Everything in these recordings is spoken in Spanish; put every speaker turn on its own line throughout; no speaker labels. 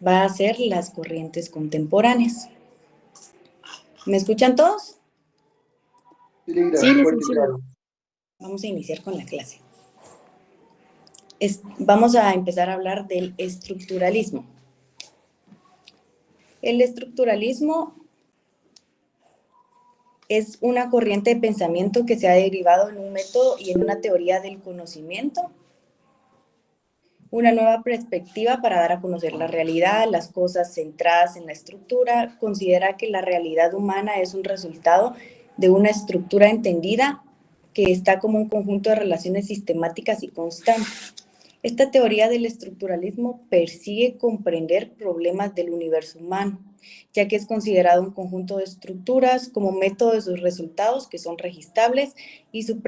va a ser las corrientes contemporáneas. ¿Me escuchan todos?
Sí,
Fuerte y
licenciada.
claro.
Vamos a iniciar con la clase. Vamos a empezar a hablar del estructuralismo. El estructuralismo es una corriente de pensamiento que se ha derivado en un método y en una teoría del conocimiento, una nueva perspectiva para dar a conocer la realidad, las cosas centradas en la estructura. Considera que la realidad humana es un resultado de una estructura entendida que está como un conjunto de relaciones sistemáticas y constantes. Esta teoría del estructuralismo persigue comprender problemas del universo humano, ya que es considerado un conjunto de estructuras como método de sus resultados que son registrables y su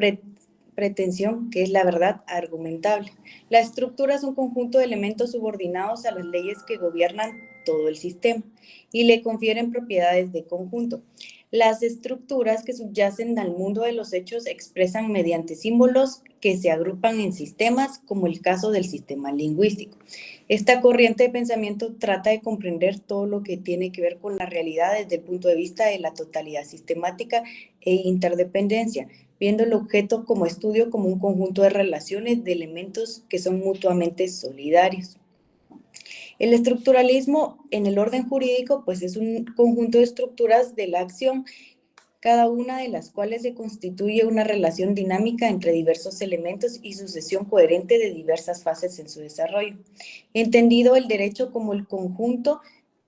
pretensión, que es la verdad argumentable. La estructura es un conjunto de elementos subordinados a las leyes que gobiernan todo el sistema y le confieren propiedades de conjunto. Las estructuras que subyacen al mundo de los hechos expresan mediante símbolos que se agrupan en sistemas, como el caso del sistema lingüístico. Esta corriente de pensamiento trata de comprender todo lo que tiene que ver con la realidad desde el punto de vista de la totalidad sistemática e interdependencia, viendo el objeto como estudio como un conjunto de relaciones de elementos que son mutuamente solidarios. El estructuralismo en el orden jurídico pues es un conjunto de estructuras de la acción, cada una de las cuales se constituye una relación dinámica entre diversos elementos y sucesión coherente de diversas fases en su desarrollo. Entendido el derecho como el conjunto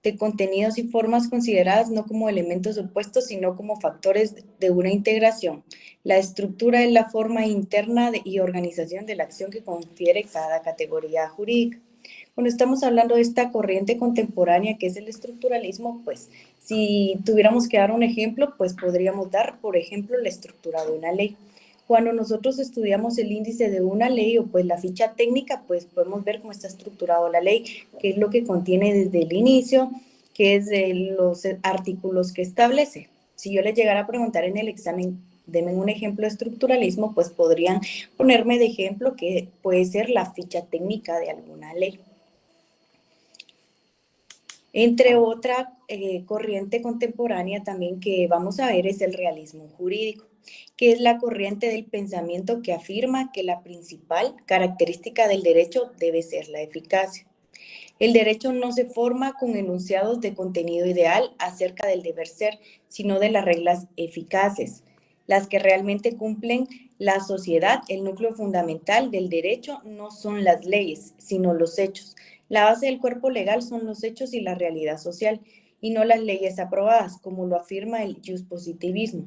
de contenidos y formas consideradas no como elementos opuestos, sino como factores de una integración. La estructura es la forma interna y organización de la acción que confiere cada categoría jurídica. Cuando estamos hablando de esta corriente contemporánea que es el estructuralismo, pues si tuviéramos que dar un ejemplo, pues podríamos dar, por ejemplo, la estructura de una ley. Cuando nosotros estudiamos el índice de una ley o pues la ficha técnica, pues podemos ver cómo está estructurado la ley, qué es lo que contiene desde el inicio, qué es de los artículos que establece. Si yo les llegara a preguntar en el examen, denme un ejemplo de estructuralismo, pues podrían ponerme de ejemplo que puede ser la ficha técnica de alguna ley. Entre otra corriente contemporánea también que vamos a ver es el realismo jurídico, que es la corriente del pensamiento que afirma que la principal característica del derecho debe ser la eficacia. El derecho no se forma con enunciados de contenido ideal acerca del deber ser, sino de las reglas eficaces, las que realmente cumplen la sociedad. El núcleo fundamental del derecho no son las leyes, sino los hechos. La base del cuerpo legal son los hechos y la realidad social, y no las leyes aprobadas, como lo afirma el positivismo.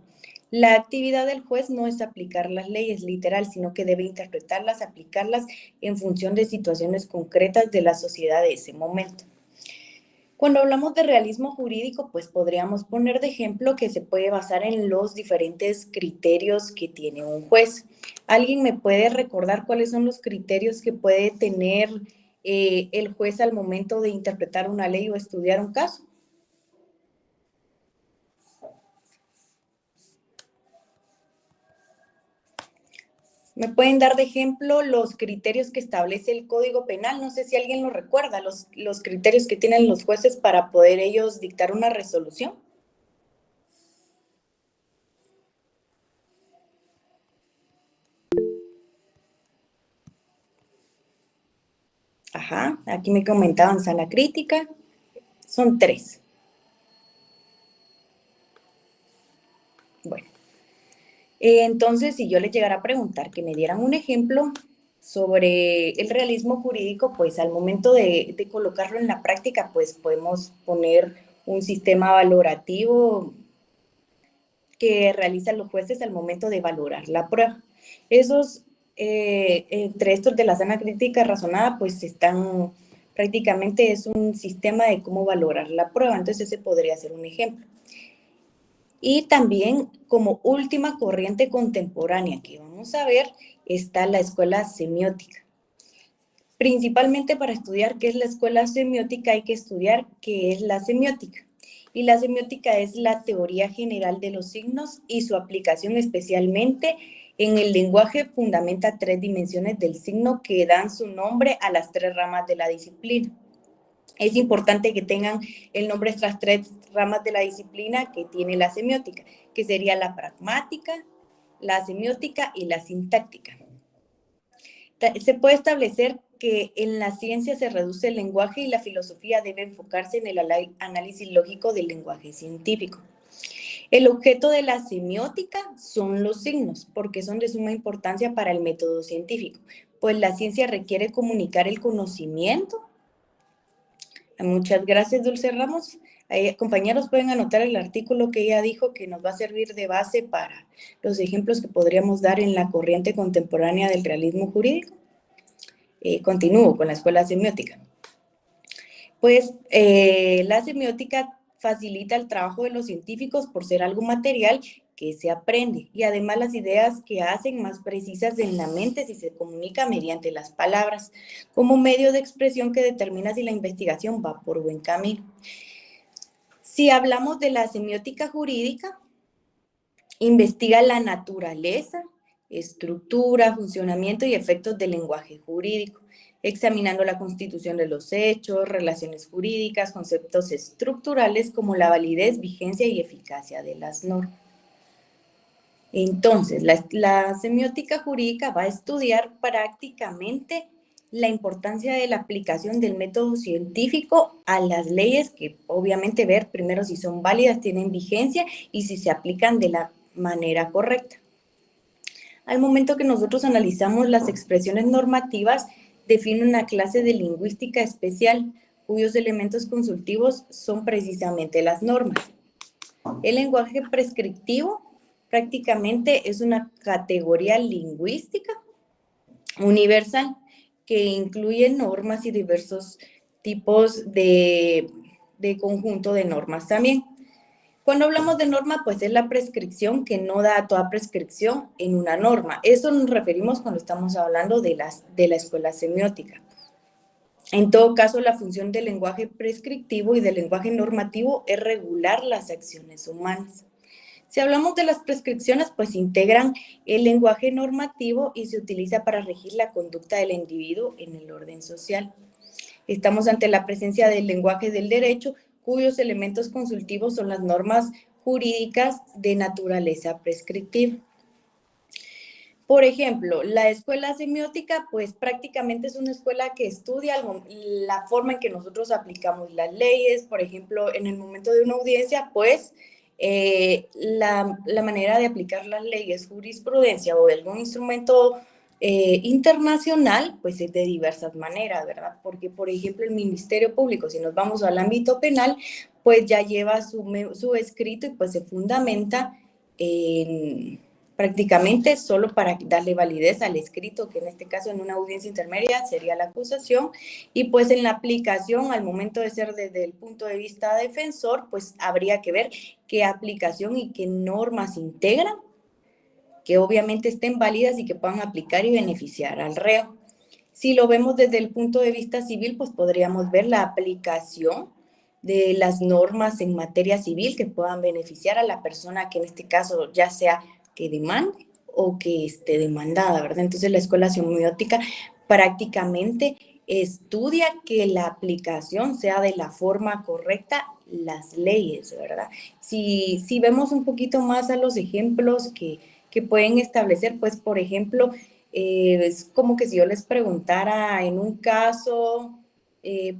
La actividad del juez no es aplicar las leyes literal, sino que debe interpretarlas, aplicarlas en función de situaciones concretas de la sociedad de ese momento. Cuando hablamos de realismo jurídico, pues podríamos poner de ejemplo que se puede basar en los diferentes criterios que tiene un juez. ¿Alguien me puede recordar cuáles son los criterios que puede tener el juez al momento de interpretar una ley o estudiar un caso? ¿Me pueden dar de ejemplo los criterios que establece el Código Penal? No sé si alguien lo recuerda, los criterios que tienen los jueces para poder ellos dictar una resolución. Ajá, aquí me comentaban sala crítica. Son 3. Bueno, entonces si yo les llegara a preguntar que me dieran un ejemplo sobre el realismo jurídico, pues al momento de colocarlo en la práctica, pues podemos poner un sistema valorativo que realizan los jueces al momento de valorar la prueba. Entre estos de la sana crítica razonada, pues están prácticamente es un sistema de cómo valorar la prueba, entonces ese podría ser un ejemplo. Y también como última corriente contemporánea que vamos a ver está la escuela semiótica. Principalmente para estudiar qué es la escuela semiótica hay que estudiar qué es la semiótica. Y la semiótica es la teoría general de los signos y su aplicación especialmente en el lenguaje fundamenta 3 dimensiones del signo que dan su nombre a las 3 ramas de la disciplina. Es importante que tengan el nombre de estas 3 ramas de la disciplina que tiene la semiótica, que sería la pragmática, la semiótica y la sintáctica. Se puede establecer que en la ciencia se reduce el lenguaje y la filosofía debe enfocarse en el análisis lógico del lenguaje científico. El objeto de la semiótica son los signos, porque son de suma importancia para el método científico, pues la ciencia requiere comunicar el conocimiento. Muchas gracias, Dulce Ramos. Compañeros, pueden anotar el artículo que ella dijo que nos va a servir de base para los ejemplos que podríamos dar en la corriente contemporánea del realismo jurídico. Continúo con la escuela semiótica. Pues la semiótica facilita el trabajo de los científicos por ser algo material que se aprende y además las ideas que hacen más precisas en la mente si se comunica mediante las palabras, como medio de expresión que determina si la investigación va por buen camino. Si hablamos de la semiótica jurídica, investiga la naturaleza, estructura, funcionamiento y efectos del lenguaje jurídico, examinando la constitución de los hechos, relaciones jurídicas, conceptos estructurales como la validez, vigencia y eficacia de las normas. Entonces, la semiótica jurídica va a estudiar prácticamente la importancia de la aplicación del método científico a las leyes, que obviamente ver primero si son válidas, tienen vigencia y si se aplican de la manera correcta. Al momento que nosotros analizamos las expresiones normativas, define una clase de lingüística especial, cuyos elementos consultivos son precisamente las normas. El lenguaje prescriptivo prácticamente es una categoría lingüística universal que incluye normas y diversos tipos de conjunto de normas también. Cuando hablamos de norma, pues es la prescripción que no da toda prescripción en una norma. Eso nos referimos cuando estamos hablando de la escuela semiótica. En todo caso, la función del lenguaje prescriptivo y del lenguaje normativo es regular las acciones humanas. Si hablamos de las prescripciones, pues integran el lenguaje normativo y se utiliza para regir la conducta del individuo en el orden social. Estamos ante la presencia del lenguaje del derecho, cuyos elementos consultivos son las normas jurídicas de naturaleza prescriptiva. Por ejemplo, la escuela semiótica, pues prácticamente es una escuela que estudia la forma en que nosotros aplicamos las leyes. Por ejemplo, en el momento de una audiencia, pues la manera de aplicar las leyes, jurisprudencia o de algún instrumento internacional, pues es de diversas maneras, ¿verdad? Porque, por ejemplo, el Ministerio Público, si nos vamos al ámbito penal, pues ya lleva su escrito y pues se fundamenta en prácticamente solo para darle validez al escrito, que en este caso en una audiencia intermedia sería la acusación, y pues en la aplicación, al momento de ser desde el punto de vista defensor, pues habría que ver qué aplicación y qué normas integran, que obviamente estén válidas y que puedan aplicar y beneficiar al reo. Si lo vemos desde el punto de vista civil, pues podríamos ver la aplicación de las normas en materia civil que puedan beneficiar a la persona que en este caso ya sea que demande o que esté demandada, ¿verdad? Entonces la escuela semiótica prácticamente estudia que la aplicación sea de la forma correcta las leyes, ¿verdad? Si vemos un poquito más a los ejemplos que pueden establecer, pues por ejemplo, es como que si yo les preguntara en un caso,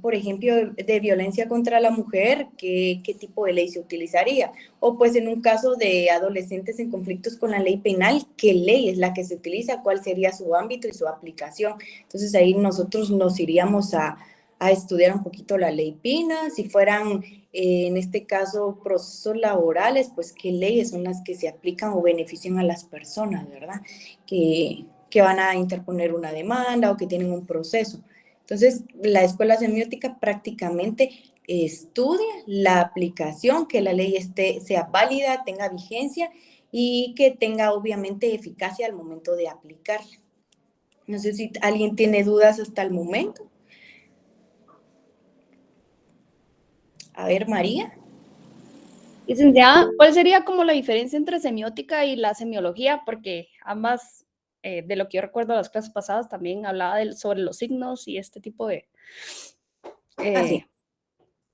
por ejemplo, de violencia contra la mujer, ¿qué tipo de ley se utilizaría? O pues en un caso de adolescentes en conflictos con la ley penal, ¿qué ley es la que se utiliza? ¿Cuál sería su ámbito y su aplicación? Entonces ahí nosotros nos iríamos a estudiar un poquito la ley PINA, si fueran en este caso procesos laborales, pues qué leyes son las que se aplican o benefician a las personas, ¿verdad? Que van a interponer una demanda o que tienen un proceso. Entonces, la escuela semiótica prácticamente estudia la aplicación, que la ley sea válida, tenga vigencia y que tenga obviamente eficacia al momento de aplicarla. No sé si alguien tiene dudas hasta el momento. A ver, María.
Licenciada, ¿cuál sería como la diferencia entre semiótica y la semiología? Porque ambas, de lo que yo recuerdo de las clases pasadas, también hablaba sobre los signos y este tipo de...
Así.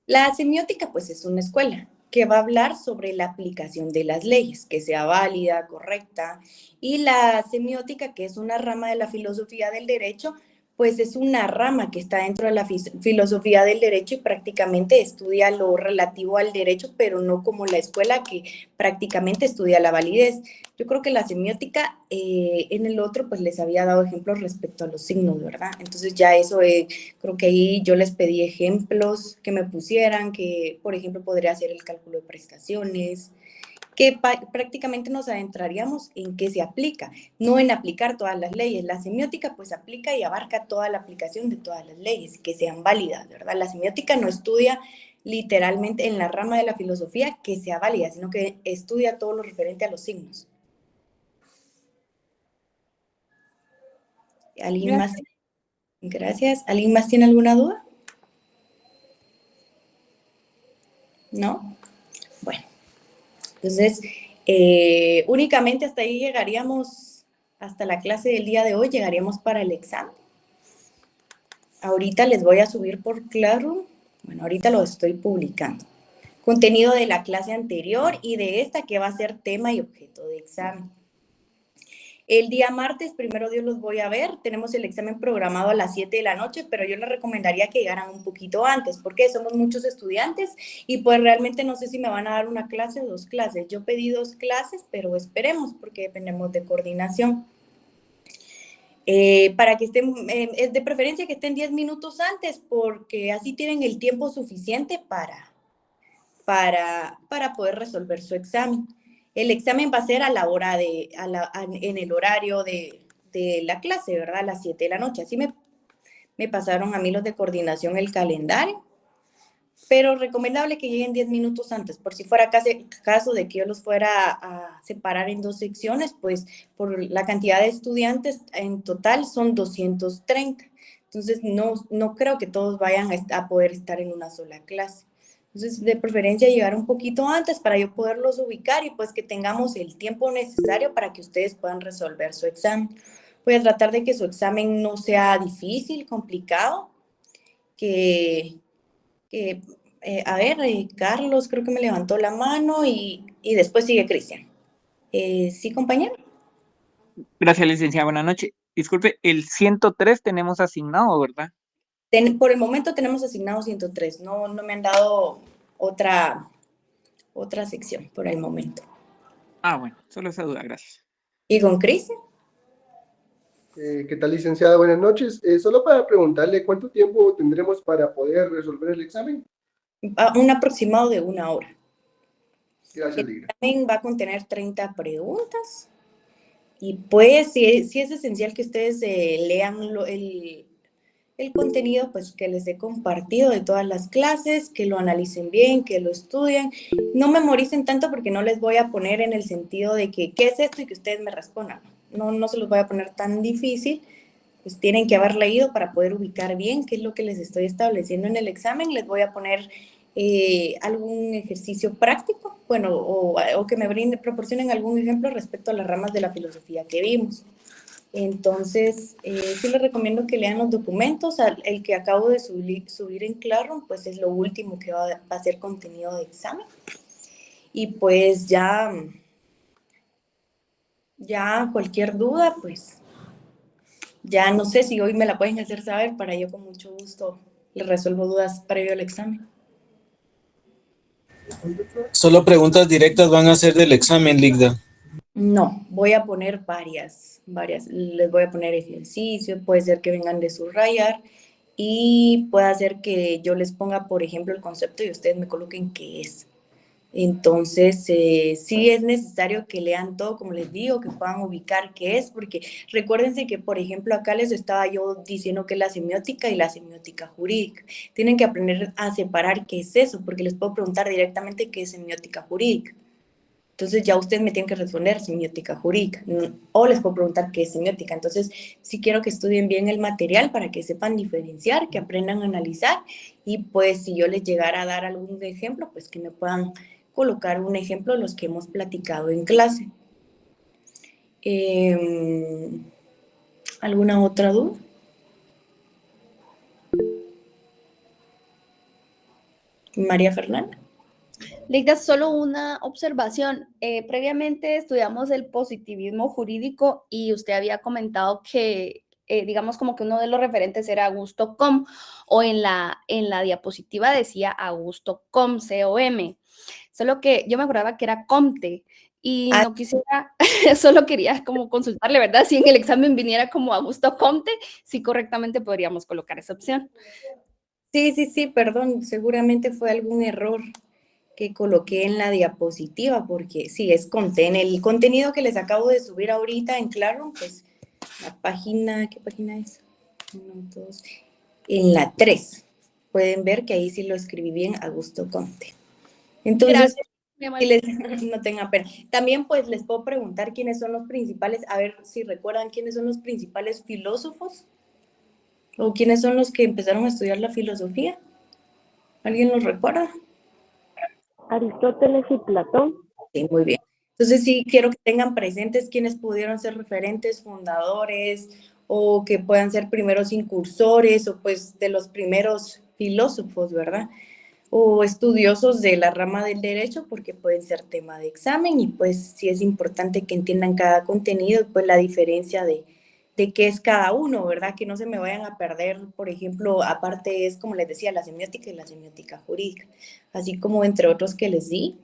La semiótica, pues, es una escuela que va a hablar sobre la aplicación de las leyes, que sea válida, correcta, y la semiótica, que es una rama de la filosofía del derecho, pues es una rama que está dentro de la filosofía del derecho y prácticamente estudia lo relativo al derecho, pero no como la escuela que prácticamente estudia la validez. Yo creo que la semiótica en el otro, pues les había dado ejemplos respecto a los signos, ¿verdad? Entonces ya eso creo que ahí yo les pedí ejemplos que me pusieran, que por ejemplo podría hacer el cálculo de prestaciones, que prácticamente nos adentraríamos en qué se aplica, no en aplicar todas las leyes. La semiótica pues aplica y abarca toda la aplicación de todas las leyes, que sean válidas, ¿verdad? La semiótica no estudia literalmente en la rama de la filosofía que sea válida, sino que estudia todo lo referente a los signos. ¿Alguien más? Gracias. ¿Alguien más tiene alguna duda? ¿No? Bueno, entonces únicamente hasta ahí llegaríamos, hasta la clase del día de hoy, llegaríamos para el examen. Ahorita les voy a subir por Classroom, bueno, ahorita lo estoy publicando. Contenido de la clase anterior y de esta que va a ser tema y objeto de examen. El día martes, primero Dios los voy a ver, tenemos el examen programado a las 7 de la noche, pero yo les recomendaría que llegaran un poquito antes, porque somos muchos estudiantes y pues realmente no sé si me van a dar una clase o 2 clases. Yo pedí 2 clases, pero esperemos porque dependemos de coordinación. Para que estén, es de preferencia que estén 10 minutos antes, porque así tienen el tiempo suficiente para poder resolver su examen. El examen va a ser a la hora en el horario de la clase, ¿verdad? A las 7 de la noche. Así me pasaron a mí los de coordinación el calendario, pero recomendable que lleguen 10 minutos antes, por si fuera caso de que yo los fuera a separar en 2 secciones, pues por la cantidad de estudiantes en total son 230. Entonces, no creo que todos vayan a poder estar en una sola clase. Entonces, de preferencia llegar un poquito antes para yo poderlos ubicar y pues que tengamos el tiempo necesario para que ustedes puedan resolver su examen. Voy a tratar de que su examen no sea difícil, complicado, que a ver, Carlos creo que me levantó la mano y después sigue Cristian. ¿Sí, compañero?
Gracias, licenciada. Buenas noches. Disculpe, el 103 tenemos asignado, ¿verdad?
Por el momento tenemos asignado 103. No me han dado otra sección por el momento.
Ah, bueno, solo esa duda, gracias.
¿Y con Cristian?
¿Qué tal, licenciada? Buenas noches. Solo para preguntarle cuánto tiempo tendremos para poder resolver el examen.
Un aproximado de 1 hora.
Gracias,
El
Ligra.
examen va a contener 30 preguntas y pues sí es esencial que ustedes lean el contenido, pues que les he compartido de todas las clases, que lo analicen bien, que lo estudien. No memoricen tanto porque no les voy a poner en el sentido de que, ¿qué es esto? Y que ustedes me respondan. No se los voy a poner tan difícil. Pues tienen que haber leído para poder ubicar bien qué es lo que les estoy estableciendo en el examen. Les voy a poner algún ejercicio práctico, bueno, o que me proporcionen algún ejemplo respecto a las ramas de la filosofía que vimos. Entonces, sí les recomiendo que lean los documentos. El que acabo de subir en Classroom, pues es lo último que va a ser contenido de examen. Y pues ya cualquier duda, pues ya no sé si hoy me la pueden hacer saber para yo con mucho gusto les resuelvo dudas previo al examen.
Solo preguntas directas van a ser del examen, Ligda.
No, voy a poner varias. Les voy a poner ejercicios, puede ser que vengan de subrayar y puede ser que yo les ponga, por ejemplo, el concepto y ustedes me coloquen qué es. Entonces, sí es necesario que lean todo, como les digo, que puedan ubicar qué es, porque recuérdense que, por ejemplo, acá les estaba yo diciendo que es la semiótica y la semiótica jurídica. Tienen que aprender a separar qué es eso, porque les puedo preguntar directamente qué es semiótica jurídica. Entonces ya ustedes me tienen que responder semiótica jurídica, o les puedo preguntar qué es semiótica. Entonces sí quiero que estudien bien el material para que sepan diferenciar, que aprendan a analizar y pues si yo les llegara a dar algún ejemplo, pues que me puedan colocar un ejemplo de los que hemos platicado en clase. ¿Alguna otra duda? María Fernanda.
Ligda, solo una observación. Previamente estudiamos el positivismo jurídico y usted había comentado que, digamos, como que uno de los referentes era Augusto Comte, o en la diapositiva decía Augusto Comte, C-O-M. Solo que yo me acordaba que era Comte y no quisiera, solo quería como consultarle, ¿verdad? Si en el examen viniera como Augusto Comte, si correctamente podríamos colocar esa opción.
Sí, perdón, seguramente fue algún error que coloqué en la diapositiva, porque sí, es Comte. En el contenido que les acabo de subir ahorita en Classroom, pues la página, ¿qué página es? 1, 2, en la 3. Pueden ver que ahí sí lo escribí bien, Augusto Comte. Entonces, no tengan pena. También pues les puedo preguntar quiénes son los principales, a ver si recuerdan quiénes son los principales filósofos o quiénes son los que empezaron a estudiar la filosofía. ¿Alguien los recuerda?
Aristóteles y Platón.
Sí, muy bien. Entonces sí quiero que tengan presentes quiénes pudieron ser referentes, fundadores, o que puedan ser primeros incursores, o pues de los primeros filósofos, ¿verdad? O estudiosos de la rama del derecho, porque pueden ser tema de examen, y pues sí es importante que entiendan cada contenido y pues la diferencia de qué es cada uno, ¿verdad? Que no se me vayan a perder, por ejemplo, aparte es, como les decía, la semiótica y la semiótica jurídica, así como entre otros que les di.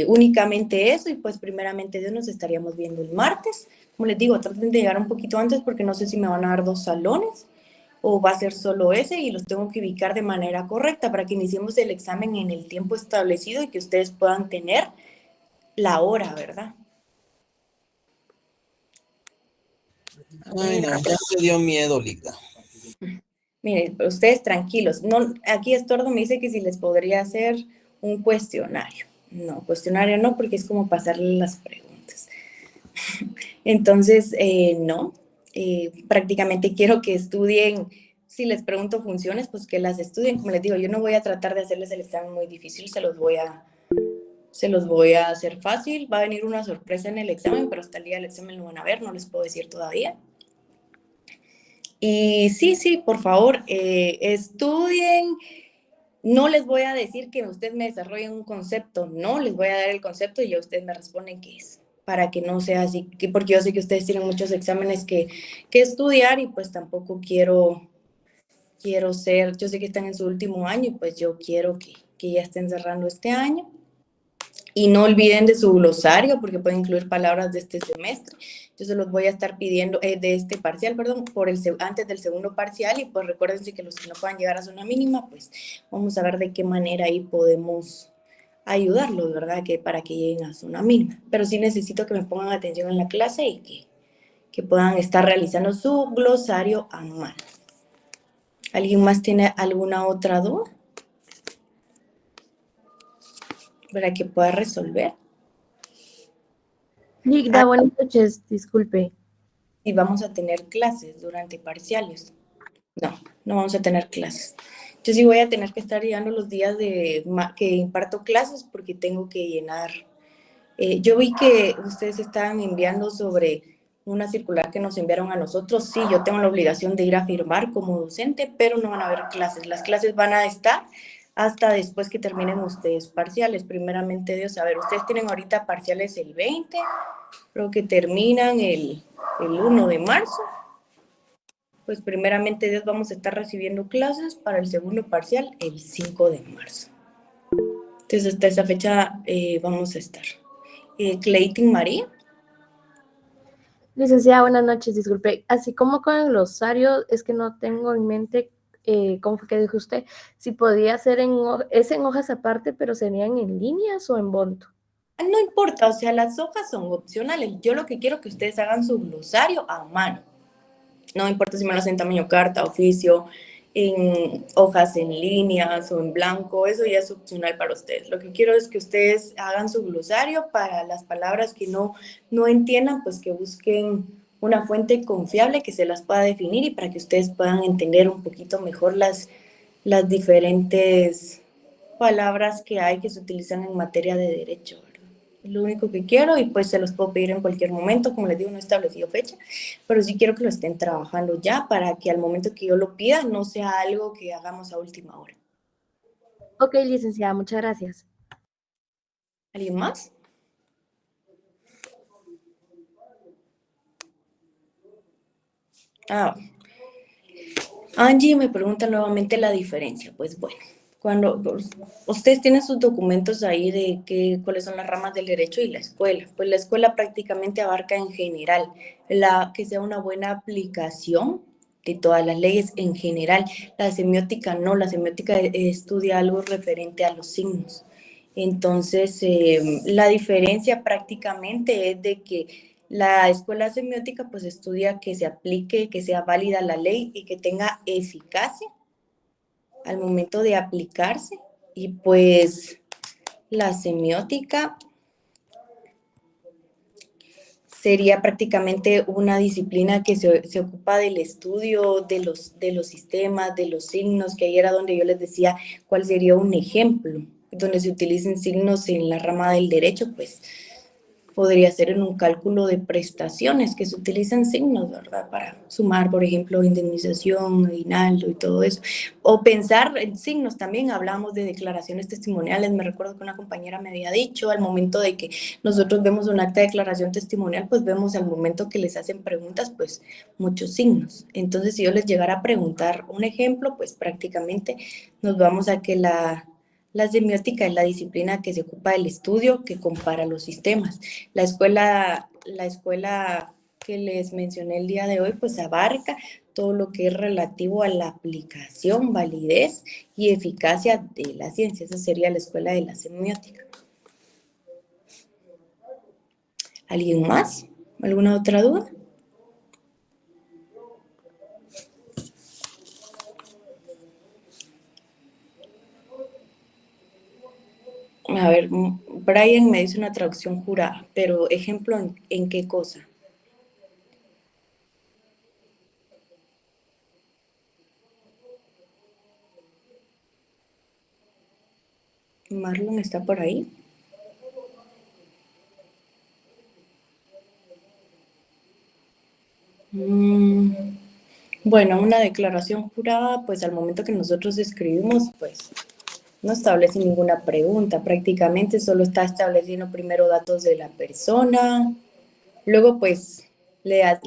Únicamente eso, y pues primeramente Dios nos estaríamos viendo el martes. Como les digo, traten de llegar un poquito antes porque no sé si me van a dar 2 salones o va a ser solo ese, y los tengo que ubicar de manera correcta para que iniciemos el examen en el tiempo establecido y que ustedes puedan tener la hora, ¿verdad?
Ay, no, ya me dio miedo, Ligda.
Miren, ustedes tranquilos. No, aquí Estordo me dice que si les podría hacer un cuestionario. No, cuestionario no, porque es como pasarle las preguntas. Entonces, no. Prácticamente quiero que estudien. Si les pregunto funciones, pues que las estudien. Como les digo, yo no voy a tratar de hacerles el examen muy difícil, se los voy a hacer fácil. Va a venir una sorpresa en el examen, pero hasta el día del examen lo van a ver, no les puedo decir todavía. Y sí, por favor, estudien. No les voy a decir que ustedes me desarrollen un concepto, no, les voy a dar el concepto y ya ustedes me responden qué es, para que no sea así, porque yo sé que ustedes tienen muchos exámenes que estudiar y pues tampoco quiero ser, yo sé que están en su último año y pues yo quiero que ya estén cerrando este año. Y no olviden de su glosario, porque puede incluir palabras de este semestre. Yo se los voy a estar pidiendo, de este parcial, perdón, antes del segundo parcial. Y pues recuérdense que los que no puedan llegar a zona mínima, pues vamos a ver de qué manera ahí podemos ayudarlos, ¿verdad? Para que lleguen a zona mínima. Pero sí necesito que me pongan atención en la clase y que puedan estar realizando su glosario a mano. ¿Alguien más tiene alguna otra duda para que pueda resolver?
Ligda, buenas noches, disculpe.
Y vamos a tener clases durante parciales. No vamos a tener clases. Yo sí voy a tener que estar llegando los días que imparto clases porque tengo que llenar. Yo vi que ustedes estaban enviando sobre una circular que nos enviaron a nosotros. Sí, yo tengo la obligación de ir a firmar como docente, pero no van a haber clases. Las clases van a estar hasta después que terminen ustedes parciales. Primeramente Dios, a ver, ustedes tienen ahorita parciales el 20, creo que terminan el 1 de marzo. Pues primeramente Dios vamos a estar recibiendo clases para el segundo parcial el 5 de marzo. Entonces hasta esa fecha vamos a estar. Cleitin María.
Licenciada, buenas noches, disculpe. Así como con el glosario, es que no tengo en mente, ¿cómo fue que dijo usted? Si podía ser en hojas aparte, pero serían en líneas o en bonto.
No importa, o sea, las hojas son opcionales. Yo lo que quiero es que ustedes hagan su glosario a mano. No importa si me lo hacen tamaño carta, oficio, en hojas en líneas o en blanco, eso ya es opcional para ustedes. Lo que quiero es que ustedes hagan su glosario para las palabras que no entiendan, pues que busquen una fuente confiable que se las pueda definir y para que ustedes puedan entender un poquito mejor las diferentes palabras que hay que se utilizan en materia de derecho, ¿verdad? Es lo único que quiero y pues se los puedo pedir en cualquier momento, como les digo, no he establecido fecha, pero sí quiero que lo estén trabajando ya para que al momento que yo lo pida no sea algo que hagamos a última hora.
Ok, licenciada, muchas gracias.
¿Alguien más? Angie me pregunta nuevamente la diferencia. Pues bueno, cuando ustedes tienen sus documentos ahí de cuáles son las ramas del derecho y la escuela, pues la escuela prácticamente abarca en general que sea una buena aplicación de todas las leyes en general. La semiótica no, la semiótica estudia algo referente a los signos. Entonces, la diferencia prácticamente es de que la escuela semiótica pues estudia que se aplique, que sea válida la ley y que tenga eficacia al momento de aplicarse. Y pues la semiótica sería prácticamente una disciplina que se ocupa del estudio de los sistemas, de los signos, que ahí era donde yo les decía cuál sería un ejemplo, donde se utilicen signos en la rama del derecho, pues podría ser en un cálculo de prestaciones que se utilizan signos, ¿verdad? Para sumar, por ejemplo, indemnización, aguinaldo y todo eso. O pensar en signos también, hablamos de declaraciones testimoniales. Me recuerdo que una compañera me había dicho, al momento de que nosotros vemos un acta de declaración testimonial, pues vemos al momento que les hacen preguntas, pues muchos signos. Entonces, si yo les llegara a preguntar un ejemplo, pues prácticamente nos vamos a que la semiótica es la disciplina que se ocupa del estudio, que compara los sistemas. La escuela que les mencioné el día de hoy, pues abarca todo lo que es relativo a la aplicación, validez y eficacia de la ciencia. Esa sería la escuela de la semiótica. ¿Alguien más? ¿Alguna otra duda? A ver, Brian me dice una traducción jurada, pero ejemplo en qué cosa. Marlon está por ahí. Bueno, una declaración jurada, pues al momento que nosotros escribimos, pues no establece ninguna pregunta, prácticamente solo está estableciendo primero datos de la persona, luego pues la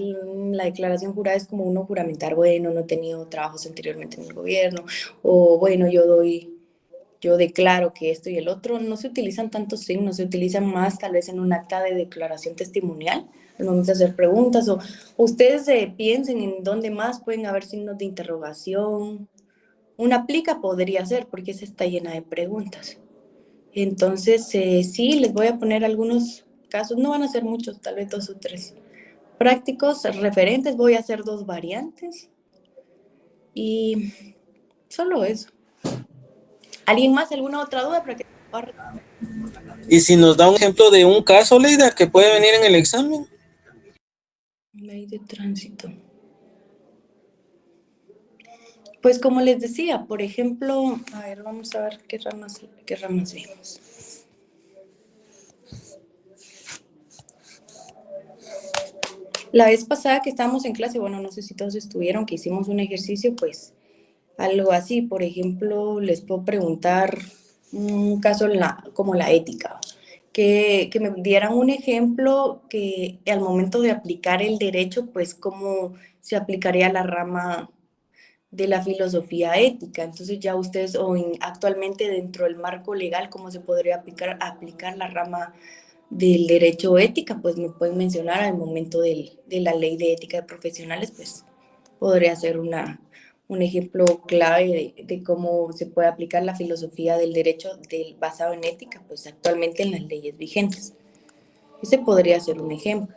declaración jurada es como uno juramentar, bueno, no he tenido trabajos anteriormente en el gobierno, o bueno, yo declaro que esto y el otro. No se utilizan tantos signos, se utilizan más tal vez en un acta de declaración testimonial, al momento de hacer preguntas, o ustedes piensen en dónde más pueden haber signos de interrogación. Una aplica podría ser, porque esa está llena de preguntas. Entonces, sí, les voy a poner algunos casos, no van a ser muchos, tal vez 2 o 3. Prácticos, referentes, voy a hacer 2 variantes. Y solo eso. ¿Alguien más? ¿Alguna otra duda? Para que...
Y si nos da un ejemplo de un caso, Leida, que puede venir en el examen.
Ley de tránsito. Pues como les decía, por ejemplo, a ver, vamos a ver qué ramas vimos. La vez pasada que estábamos en clase, bueno, no sé si todos estuvieron, que hicimos un ejercicio, pues algo así. Por ejemplo, les puedo preguntar un caso como la ética, que me dieran un ejemplo que al momento de aplicar el derecho, pues cómo se aplicaría la rama de la filosofía ética. Entonces ya ustedes, actualmente dentro del marco legal, cómo se podría aplicar la rama del derecho ética, pues me pueden mencionar al momento de la ley de ética de profesionales, pues podría ser un ejemplo clave de cómo se puede aplicar la filosofía del derecho basado en ética, pues actualmente en las leyes vigentes. Ese podría ser un ejemplo.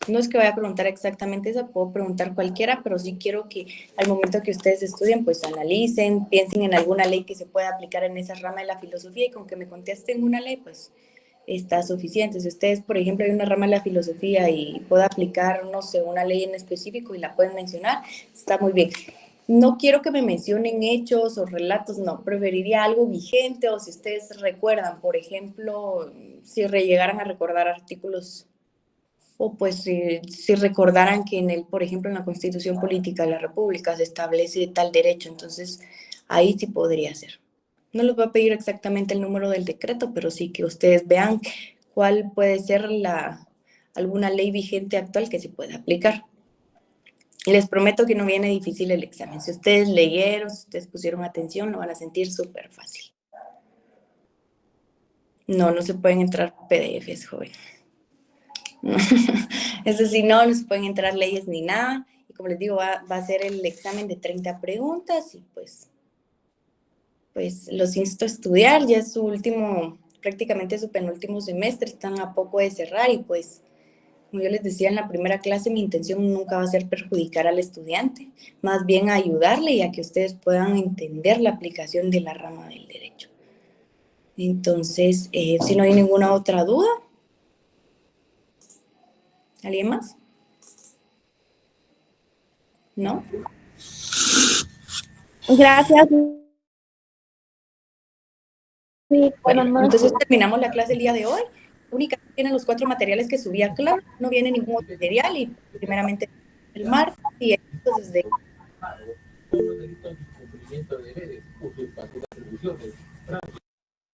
No es que vaya a preguntar exactamente esa, puedo preguntar cualquiera, pero sí quiero que al momento que ustedes estudien, pues analicen, piensen en alguna ley que se pueda aplicar en esa rama de la filosofía y con que me contesten una ley, pues está suficiente. Si ustedes, por ejemplo, hay una rama de la filosofía y pueda aplicar, no sé, una ley en específico y la pueden mencionar, está muy bien. No quiero que me mencionen hechos o relatos, no, preferiría algo vigente o si ustedes recuerdan, por ejemplo, si llegaran a recordar artículos o pues si recordaran que por ejemplo, en la Constitución Política de la República se establece tal derecho, entonces ahí sí podría ser. No les voy a pedir exactamente el número del decreto, pero sí que ustedes vean cuál puede ser alguna ley vigente actual que se pueda aplicar. Y les prometo que no viene difícil el examen. Si ustedes leyeron, si ustedes pusieron atención, lo van a sentir súper fácil. No se pueden entrar PDFs, joven. Eso sí, no se pueden entrar leyes ni nada. Y como les digo, va a ser el examen de 30 preguntas y pues los insto a estudiar. Ya es su último, prácticamente su penúltimo semestre, están a poco de cerrar y pues, como yo les decía en la primera clase, mi intención nunca va a ser perjudicar al estudiante, más bien ayudarle y a que ustedes puedan entender la aplicación de la rama del derecho. Entonces, si no hay ninguna otra duda, ¿alguien más? ¿No?
Gracias. Sí, buenas
Bueno,
noches.
entonces terminamos la clase el día de hoy. Únicamente tienen los 4 materiales que subí a clase, no viene ningún otro material y primeramente el martes y entonces desde